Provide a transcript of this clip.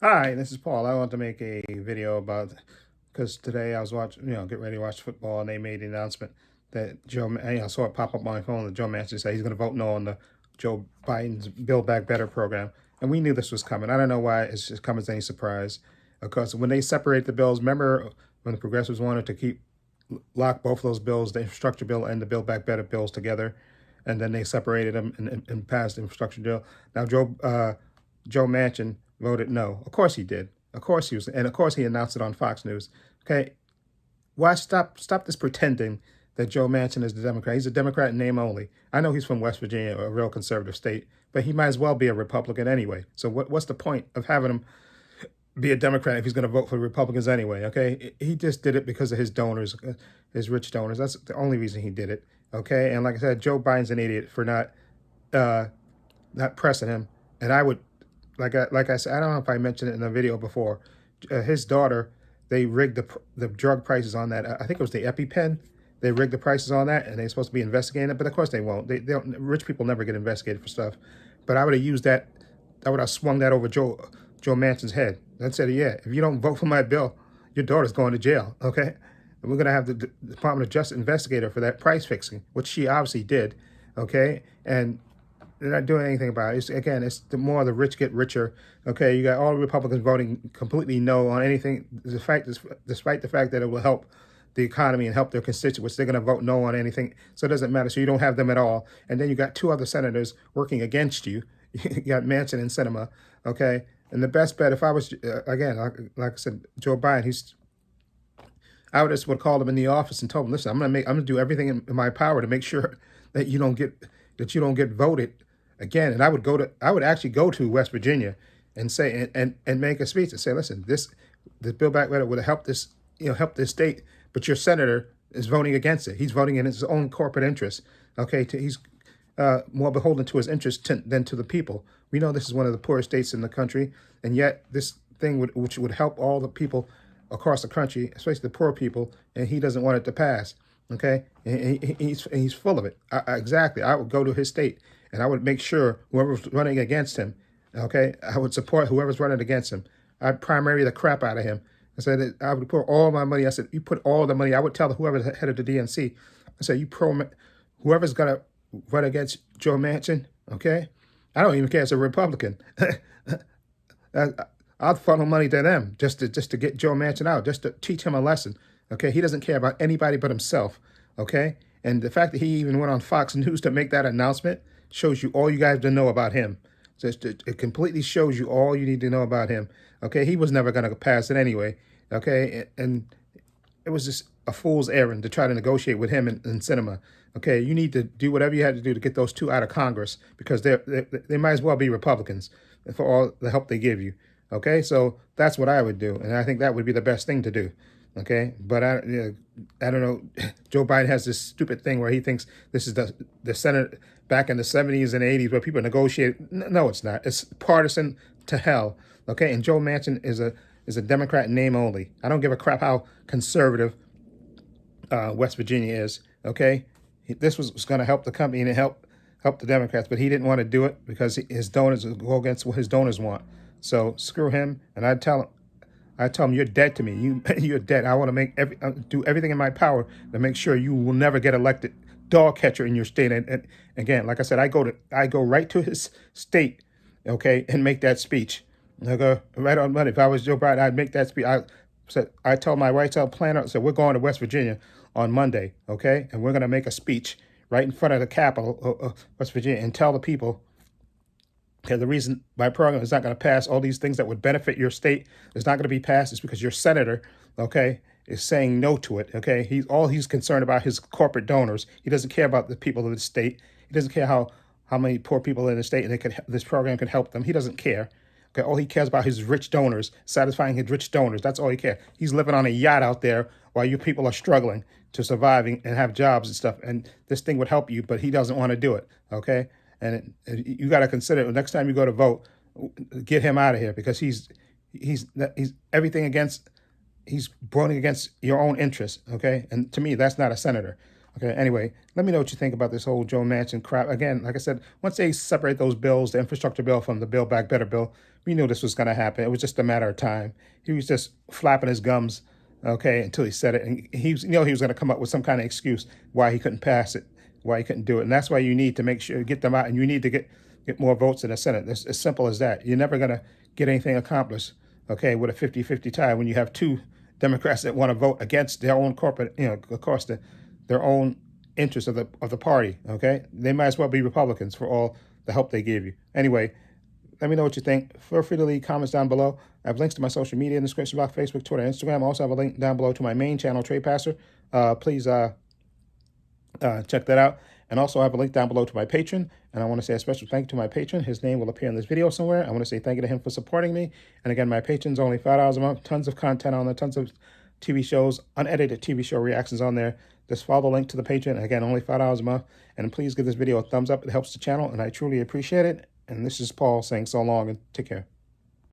Hi, this is Paul. I want to make a video about because today I was watching, getting ready to watch football, and they made the announcement that I saw it pop up on my phone that Joe Manchin said he's going to vote no on the Joe Biden's Build Back Better program, and we knew this was coming. I don't know why it's just come as any surprise, because when they separate the bills, remember when the progressives wanted to lock both of those bills, the infrastructure bill and the Build Back Better bills together, and then they separated them and passed the infrastructure bill. Now Joe Manchin voted no. Of course he did. Of course he was, and of course he announced it on Fox News. Okay, why stop this pretending that Joe Manchin is the Democrat? He's a Democrat in name only. I know he's from West Virginia, a real conservative state, but he might as well be a Republican anyway. So what's the point of having him be a Democrat if he's going to vote for the Republicans anyway? Okay, he just did it because of his donors, his rich donors. That's the only reason he did it. Okay, and like I said, Joe Biden's an idiot for not pressing him. And I would, like I said, I don't know if I mentioned it in a video before. His daughter, they rigged the drug prices on that. I think it was the EpiPen. They rigged the prices on that, and they're supposed to be investigating it. But of course they won't. They don't. Rich people never get investigated for stuff. But I would have used that. I would have swung that over Joe Manchin's head. I said, yeah, if you don't vote for my bill, your daughter's going to jail. Okay, and we're gonna have the Department of Justice investigate her for that price fixing, which she obviously did. Okay, and they're not doing anything about it. It's the more the rich get richer. Okay, you got all the Republicans voting completely no on anything, despite the fact that it will help the economy and help their constituents. They're going to vote no on anything, so it doesn't matter. So you don't have them at all. And then you got two other senators working against you. You got Manchin and Sinema. Okay, and the best bet, if I was again, like I said, Joe Biden, I would just would call him in the office and told him, listen, I'm gonna do everything in my power to make sure that you don't get voted again. And I would actually go to West Virginia and say and make a speech and say, listen, this Build Back Better would have helped help this state, but your senator is voting against it. He's voting in his own corporate interests. Okay, he's more beholden to his interests than to the people. We know this is one of the poorest states in the country, and yet this thing which would help all the people across the country, especially the poor people, and he doesn't want it to pass. Okay, and he's full of it. Exactly. I would go to his state, and I would make sure whoever's running against him, okay, I would support whoever's running against him. I'd primary the crap out of him. I said I would put all my money. I said, you put all the money. I would tell whoever's head of the DNC. I said, whoever's gonna run against Joe Manchin. Okay, I don't even care if it's a Republican. I'll funnel money to them just to get Joe Manchin out, just to teach him a lesson. Okay, he doesn't care about anybody but himself. Okay, and the fact that he even went on Fox News to make that announcement shows you all you guys to know about him. So it completely shows you all you need to know about him. Okay, he was never going to pass it anyway. Okay, and it was just a fool's errand to try to negotiate with him in Sinema. Okay, you need to do whatever you had to do to get those two out of Congress, because they might as well be Republicans for all the help they give you. Okay, so that's what I would do, and I think that would be the best thing to do. Okay, but I don't know. Joe Biden has this stupid thing where he thinks this is the Senate back in the 70s and 80s where people negotiate. No, it's not. It's partisan to hell. Okay, and Joe Manchin is a Democrat in name only. I don't give a crap how conservative West Virginia is. Okay, this was going to help the company and help the Democrats, but he didn't want to do it because his donors go against what his donors want. So screw him, and I tell him, you're dead to me. You're dead. I want to do everything in my power to make sure you will never get elected dog catcher in your state. And again, like I said, I go right to his state, okay, and make that speech. I go right on Monday. If I was Joe Biden, I'd make that speech. I told my White House planner, I said, we're going to West Virginia on Monday, okay, and we're going to make a speech right in front of the Capitol of West Virginia and tell the people, okay, the reason my program is not going to pass, all these things that would benefit your state is not going to be passed, is because your senator, okay, is saying no to it. Okay, he's concerned about his corporate donors. He doesn't care about the people of the state. He doesn't care how many poor people in the state and this program can help them. He doesn't care. Okay, all he cares about is his rich donors, satisfying his rich donors. That's all he cares. He's living on a yacht out there while you people are struggling to survive and have jobs and stuff. And this thing would help you, but he doesn't want to do it. Okay. And you got to consider next time you go to vote, get him out of here, because he's everything against, he's voting against your own interests. Okay, and to me, that's not a senator. Okay, anyway, let me know what you think about this whole Joe Manchin crap. Again, like I said, once they separate those bills, the infrastructure bill from the Build Back Better bill, We knew this was going to happen. It was just a matter of time. He was just flapping his gums, okay, until he said it. And he was, he was going to come up with some kind of excuse why he couldn't pass it, why he couldn't do it. And that's why you need to make sure, get them out, and you need to get more votes in the Senate. It's as simple as that. You're never going to get anything accomplished, okay, with a 50-50 tie when you have two Democrats that want to vote against their own corporate, of course, their own interests of the party, okay? They might as well be Republicans for all the help they give you. Anyway, let me know what you think. Feel free to leave comments down below. I have links to my social media in the description box: Facebook, Twitter, Instagram. I also have a link down below to my main channel, Trepacer. Please check that out. And also I have a link down below to my patron. And I want to say a special thank you to my patron. His name will appear in this video somewhere. I want to say thank you to him for supporting me. And again, my patron's only $5 a month. Tons of content on there, tons of TV shows, unedited TV show reactions on there. Just follow the link to the Patreon. Again, only $5 a month. And please give this video a thumbs up. It helps the channel, and I truly appreciate it. And this is Paul saying so long, and take care.